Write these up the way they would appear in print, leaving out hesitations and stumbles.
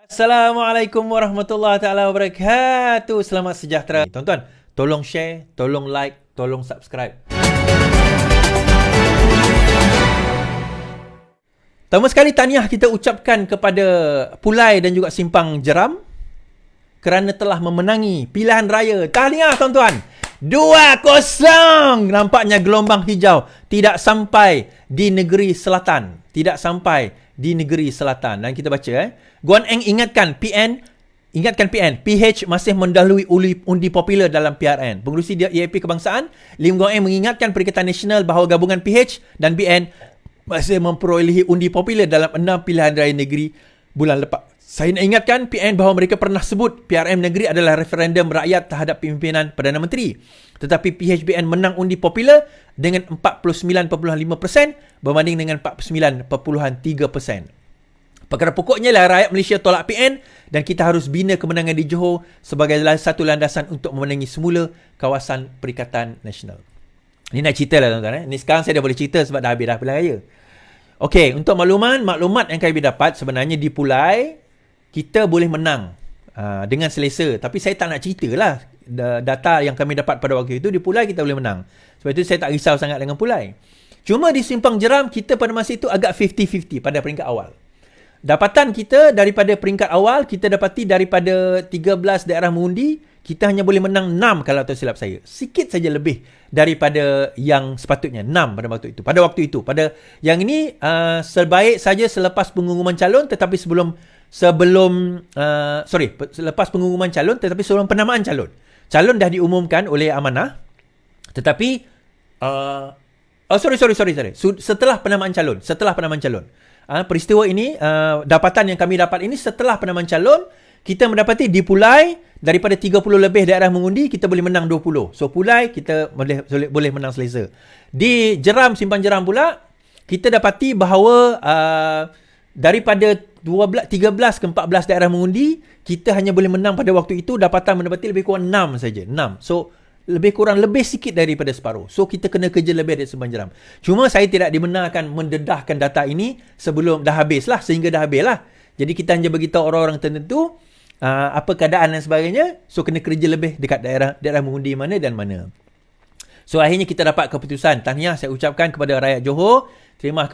Assalamualaikum warahmatullahi taala wabarakatuh. Selamat sejahtera. Tuan-tuan, tolong share, tolong like, tolong subscribe. Pertama sekali tahniah kita ucapkan kepada Pulai dan juga Simpang Jeram kerana telah memenangi pilihan raya. Tahniah tuan-tuan. 2-0. Nampaknya gelombang hijau tidak sampai di negeri selatan. Tidak sampai di negeri selatan. Dan kita baca Guan Eng ingatkan PN, PH masih mendahului undi popular dalam PRN. Pengerusi EAP Kebangsaan, Lim Guan Eng mengingatkan Perikatan Nasional bahawa gabungan PH dan BN masih memperolehi undi popular dalam 6 pilihan raya negeri bulan lepas. Saya nak ingatkan PN bahawa mereka pernah sebut PRM negeri adalah referendum rakyat terhadap pimpinan Perdana Menteri. Tetapi PHBN menang undi popular dengan 49.5% berbanding dengan 49.3%. Perkara pokoknya lah rakyat Malaysia tolak PN dan kita harus bina kemenangan di Johor sebagai satu landasan untuk memenangi semula kawasan Perikatan Nasional. Ini nak cerita lah tuan-tuan. Ini sekarang saya dah boleh cerita sebab dah habis dah pilihan raya. Okey, untuk maklumat yang kami dapat sebenarnya di Pulai kita boleh menang dengan selesa. Tapi saya tak nak cerita lah data yang kami dapat pada waktu itu. Di Pulai kita boleh menang. Sebab itu saya tak risau sangat dengan Pulai. Cuma di Simpang Jeram kita pada masa itu agak 50-50 pada peringkat awal. Dapatan kita daripada peringkat awal, kita dapati daripada 13 daerah mengundi, kita hanya boleh menang 6 kalau tak silap saya. Sikit saja lebih daripada yang sepatutnya. 6 pada waktu itu. Pada yang ini sebaik saja selepas pengumuman calon tetapi selepas pengumuman calon tetapi sebelum penamaan calon. Calon dah diumumkan oleh Amanah tetapi setelah penamaan calon. Peristiwa ini, dapatan yang kami dapat ini setelah penamaan calon, kita mendapati di Pulai, daripada 30 lebih daerah mengundi, kita boleh menang 20. So, Pulai, kita boleh menang selesa. Di Jeram, Simpang Jeram pula, kita dapati bahawa daripada 13 ke 14 daerah mengundi, kita hanya boleh menang pada waktu itu, dapatan mendapati lebih kurang 6 saja. 6. So, lebih sikit daripada separuh. So, kita kena kerja lebih dari Simpang Jeram. Cuma saya tidak dibenarkan mendedahkan data ini sebelum dah habis lah. Sehingga dah habis lah. Jadi, kita hanya beritahu orang-orang tertentu apa keadaan dan sebagainya. So, kena kerja lebih dekat daerah mengundi mana dan mana. So, akhirnya kita dapat keputusan. Tahniah saya ucapkan kepada rakyat Johor. Terima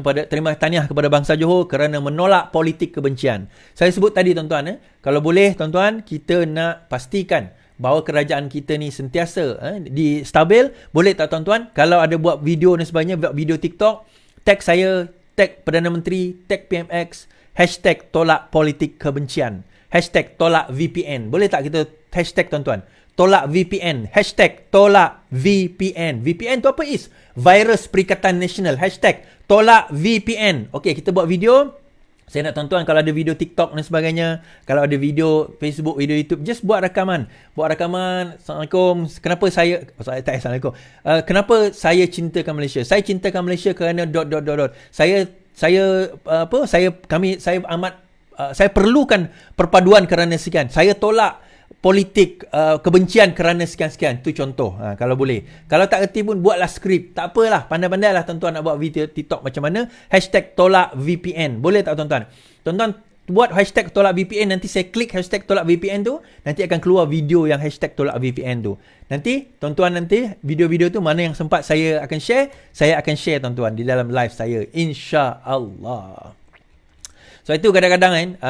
tahniah kepada bangsa Johor kerana menolak politik kebencian. Saya sebut tadi tuan-tuan. Kalau boleh tuan-tuan, kita nak pastikan bahawa kerajaan kita ni sentiasa di stabil. Boleh tak tuan-tuan, kalau ada buat video dan sebagainya, buat video TikTok, tag saya, tag Perdana Menteri, tag PMX, hashtag tolak politik kebencian, hashtag tolak VPN. Boleh tak kita hashtag tuan-tuan, tolak VPN, hashtag tolak VPN. VPN tu apa is? Virus Perikatan Nasional, hashtag tolak VPN. Okey, kita buat video. Saya nak tuan-tuan kalau ada video TikTok dan sebagainya, kalau ada video Facebook, video YouTube, just buat rakaman. Assalamualaikum. Kenapa saya Assalamualaikum. Kenapa saya cintakan Malaysia? Saya cintakan Malaysia kerana ... Saya perlukan perpaduan kerana sekian. Saya tolak politik kebencian kerana sekian-sekian. Itu contoh. Kalau boleh. Kalau tak kerti pun buatlah skrip. Tak apalah. Pandai-pandailah tuan-tuan nak buat video TikTok macam mana. Hashtag tolak VPN. Boleh tak tuan-tuan? Tuan-tuan buat hashtag tolak VPN. Nanti saya klik hashtag tolak VPN tu. Nanti akan keluar video yang hashtag tolak VPN tu. Nanti tuan-tuan video-video tu mana yang sempat saya akan share. Saya akan share tuan-tuan di dalam live saya. InsyaAllah. So itu kadang-kadang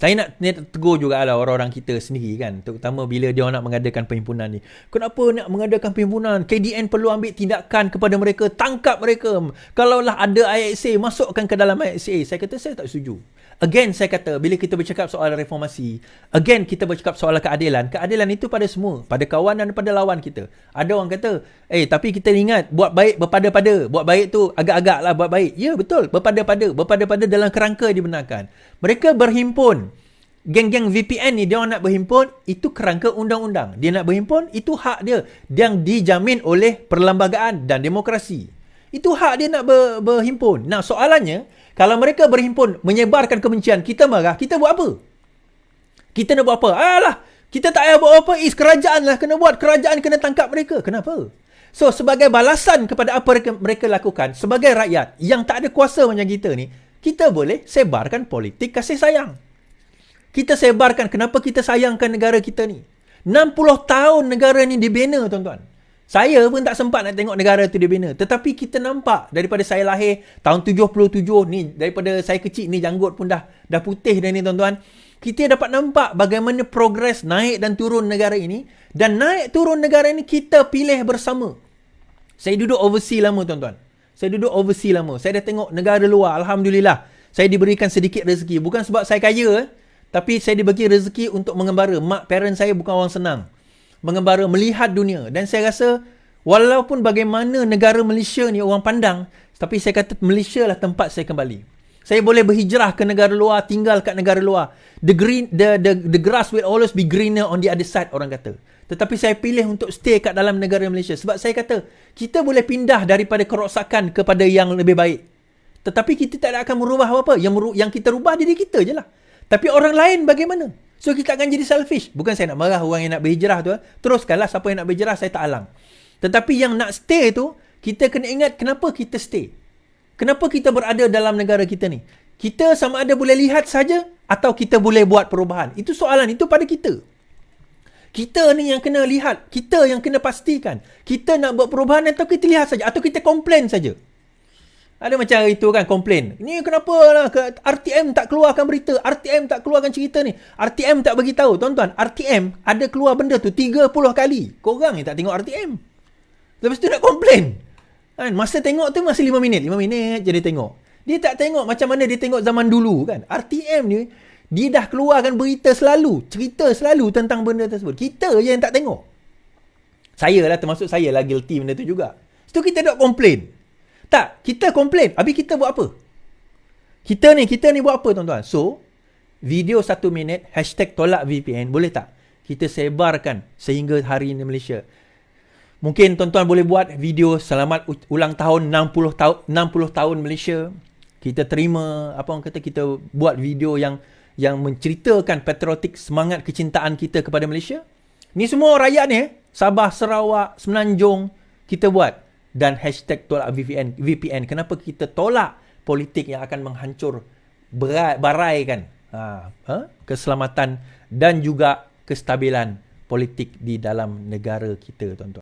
saya nak tegur juga lah orang-orang kita sendiri kan. Terutama bila dia nak mengadakan perhimpunan ni. Kenapa nak mengadakan perhimpunan? KDN perlu ambil tindakan kepada mereka. Tangkap mereka. Kalaulah ada IXA, masukkan ke dalam IXA. Saya kata saya tak setuju. Again saya kata, bila kita bercakap soal reformasi, again kita bercakap soal keadilan. Keadilan itu pada semua. Pada kawan dan pada lawan kita. Ada orang kata, tapi kita ingat, buat baik berpada-pada. Buat baik tu agak-agak lah buat baik. Ya betul, berpada-pada. Berpada-pada dalam kerangka dibenarkan. Mereka berhimpun. Geng-geng VPN ni, dia orang nak berhimpun, itu kerangka undang-undang. Dia nak berhimpun, itu hak dia. Yang dijamin oleh perlembagaan dan demokrasi. Itu hak dia nak berhimpun. Nah, soalannya, kalau mereka berhimpun menyebarkan kebencian, kita marah, kita buat apa? Kita nak buat apa? Alah, kita tak payah buat apa. Kerajaan lah kena buat. Kerajaan kena tangkap mereka. Kenapa? So, sebagai balasan kepada apa mereka lakukan, sebagai rakyat yang tak ada kuasa macam kita ni, kita boleh sebarkan politik kasih sayang. Kita sebarkan kenapa kita sayangkan negara kita ni. 60 tahun negara ni dibina, tuan-tuan. Saya pun tak sempat nak tengok negara tu dibina. Tetapi kita nampak daripada saya lahir tahun 77 ni, daripada saya kecil ni janggut pun dah putih dah ni, tuan-tuan. Kita dapat nampak bagaimana progres naik dan turun negara ini. Dan naik turun negara ini kita pilih bersama. Saya duduk overseas lama, tuan-tuan. Saya dah tengok negara luar. Alhamdulillah. Saya diberikan sedikit rezeki. Bukan sebab saya kaya, tapi saya dibagi rezeki untuk mengembara. Mak parent saya bukan orang senang. Mengembara, melihat dunia. Dan saya rasa, walaupun bagaimana negara Malaysia ni orang pandang, tapi saya kata Malaysia lah tempat saya kembali. Saya boleh berhijrah ke negara luar, tinggal kat negara luar. The grass will always be greener on the other side, orang kata. Tetapi saya pilih untuk stay kat dalam negara Malaysia. Sebab saya kata, kita boleh pindah daripada kerosakan kepada yang lebih baik. Tetapi kita tak akan merubah apa-apa. Yang kita rubah diri kita je lah. Tapi orang lain bagaimana? So kita akan jadi selfish. Bukan saya nak marah orang yang nak berhijrah tu. Teruskanlah, siapa yang nak berhijrah saya tak alang. Tetapi yang nak stay tu, kita kena ingat kenapa kita stay. Kenapa kita berada dalam negara kita ni. Kita sama ada boleh lihat saja atau kita boleh buat perubahan. Itu soalan, itu pada kita. Kita ni yang kena lihat. Kita yang kena pastikan. Kita nak buat perubahan atau kita lihat saja. Atau kita komplain saja. Ada macam itu kan, komplain. Ni kenapa lah RTM tak keluarkan berita, RTM tak keluarkan cerita ni, RTM tak bagi tahu. Tuan-tuan, RTM ada keluar benda tu 30 kali. Korang ni tak tengok RTM. Lepas tu nak komplain. Kan? Masa tengok tu masih 5 minit. 5 minit je dia tengok. Dia tak tengok macam mana dia tengok zaman dulu kan. RTM ni, dia dah keluarkan berita selalu, cerita selalu tentang benda tersebut. Kita je yang tak tengok. Saya lah, termasuk saya lah guilty benda tu juga. Lepas tu kita dok komplain. Tak, kita komplain. Habis kita buat apa? Kita ni buat apa, tuan-tuan? So, video 1 minit, #tolak VPN, boleh tak? Kita sebarkan sehingga hari ini Malaysia. Mungkin tuan-tuan boleh buat video selamat ulang tahun 60 tahun Malaysia. Kita terima, apa orang kata, kita buat video yang menceritakan patriotik, semangat kecintaan kita kepada Malaysia. Ni semua rakyat ni, Sabah, Sarawak, Semenanjung, kita buat. Dan #tolak VPN. Kenapa kita tolak politik yang akan menghancur baraikan keselamatan dan juga kestabilan politik di dalam negara kita, tuan-tuan.